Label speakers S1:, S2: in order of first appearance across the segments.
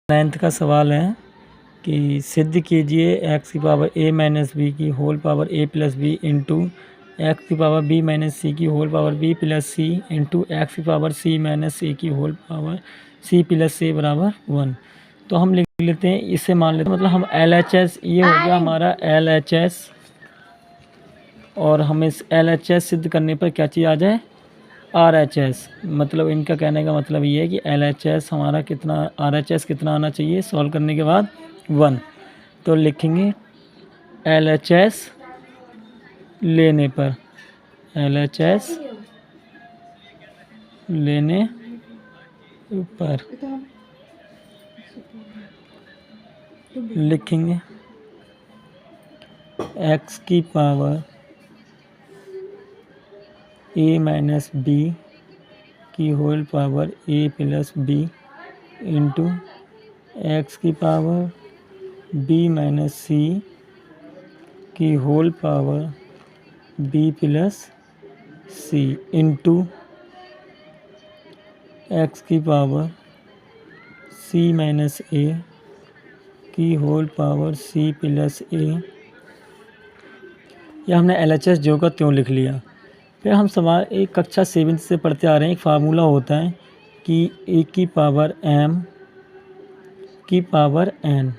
S1: 9th का सवाल है कि सिद्ध कीजिए एक्स की पावर a माइनस बी की whole power a plus B into x की पावर b माइनस सी की होल पावर b प्लस सी इंटू एक्स की पावर c माइनस a की whole power c plus a बराबर 1। तो हम लिख लेते हैं, इससे मान लेते हैं, मतलब हम LHS, ये हो गया हमारा LHS, और हमें इस LHS सिद्ध करने पर क्या चीज़ आ जाए, RHS। मतलब इनका कहने का मतलब ये है कि LHS हमारा कितना, RHS कितना आना चाहिए सॉल्व करने के बाद 1। तो लिखेंगे LHS लेने पर, LHS लेने पर लिखेंगे x की पावर a माइनस बी की whole power a plus B into x की पावर b माइनस सी की होल पावर b प्लस सी इंटू एक्स की पावर c माइनस a की whole power c plus a। यह हमने LHS जो का त्यों लिख लिया। फिर हम सवाल एक कक्षा 7 से पढ़ते आ रहे हैं, एक फार्मूला होता है कि a की पावर m की पावर n।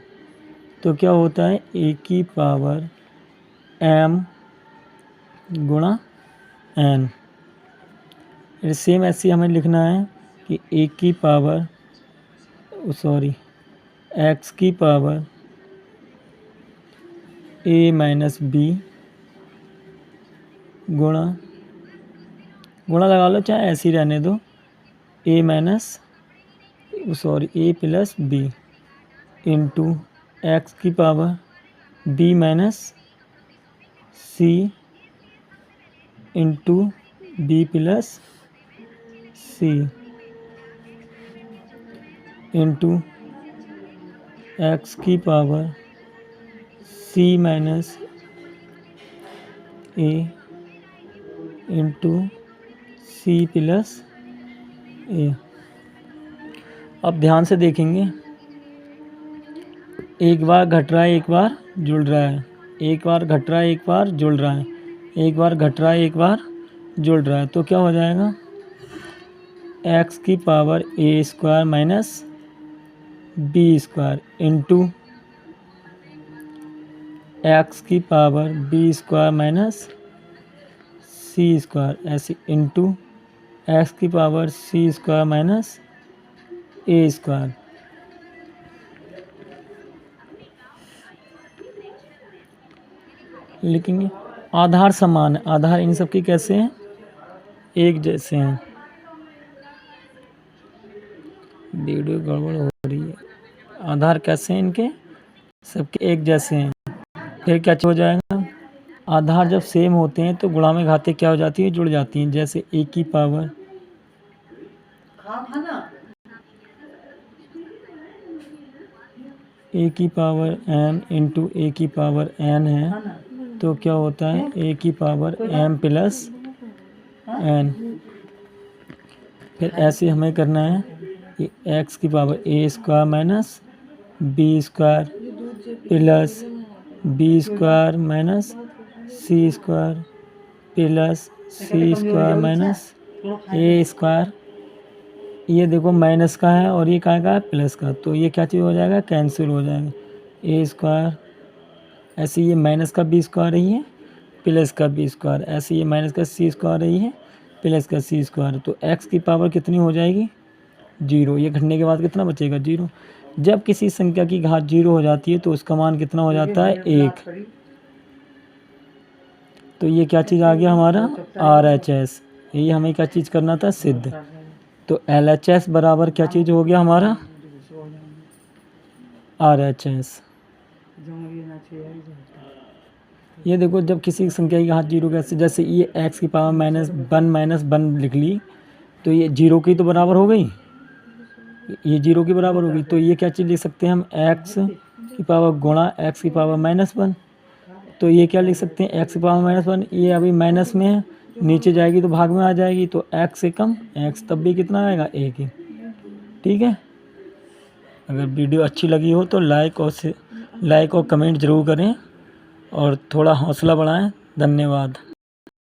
S1: तो क्या होता है, a की पावर m गुणा n। फिर सेम ऐसे हमें लिखना है कि a की पावर x की पावर a माइनस बी गुणा लगा लो, चाहे ऐसे ही रहने दो, a plus B into x की power b minus C into b plus सी इंटू एक्स की power c minus a into C plus A. अब ध्यान से देखेंगे, एक बार घट रहा है एक बार जुड़ रहा है, एक बार घट रहा है एक बार जुड़ रहा है, एक बार घट रहा है एक बार जुड़ रहा है। तो क्या हो जाएगा, एक्स की power a square minus b square into x की power b square minus c square, ऐसे इंटू एक्स की power c square minus a square. लिखेंगे आधार समान है, आधार इन सब के कैसे हैं, एक जैसे हैं। वीडियो गड़बड़ हो रही है। आधार कैसे हैं इनके, सबके एक जैसे हैं। फिर क्या हो जाएगा, आधार जब सेम होते हैं तो गुणा में घाते क्या हो जाती है, जुड़ जाती हैं। जैसे a की पावर m इंटू a की पावर n है, तो क्या होता है a की पावर m प्लस n। फिर ऐसे हमें करना है कि x की power a square minus b square plus b square minus c square plus c square minus a square. ये देखो माइनस का है और ये क्या का है, प्लस का, तो ये क्या चीज़ हो जाएगा, कैंसिल हो जाएगा। a स्क्वायर, ऐसे ये माइनस का b स्क्वायर रही है प्लस का b स्क्वायर, ऐसे ये माइनस का c स्क्वायर रही है प्लस का c स्क्वायर। तो x की पावर कितनी हो जाएगी, 0। ये घटने के बाद कितना बचेगा, 0। जब किसी संख्या की घात 0 हो जाती है तो उसका मान कितना हो जाता है, 1। तो ये क्या चीज़ आ गया हमारा, RHS। ये हमें क्या चीज़ करना था, सिद्ध। तो LHS बराबर क्या चीज़ हो गया हमारा, RHS। ये देखो जब किसी संख्या की घात 0 कैसे, जैसे ये x की पावर माइनस 1 लिख ली, तो ये 0 की तो बराबर हो गई, ये 0 की बराबर होगी। तो ये क्या चीज़ लिख सकते हैं हम, x की पावर गुणा x की पावर -1। तो ये क्या लिख सकते हैं, x की पावर -1, ये अभी माइनस में है, नीचे जाएगी तो भाग में आ जाएगी, तो x से कम x, तब भी कितना आएगा, 1 ही। ठीक है, अगर वीडियो अच्छी लगी हो तो लाइक और कमेंट ज़रूर करें और थोड़ा हौसला बढ़ाएं। धन्यवाद।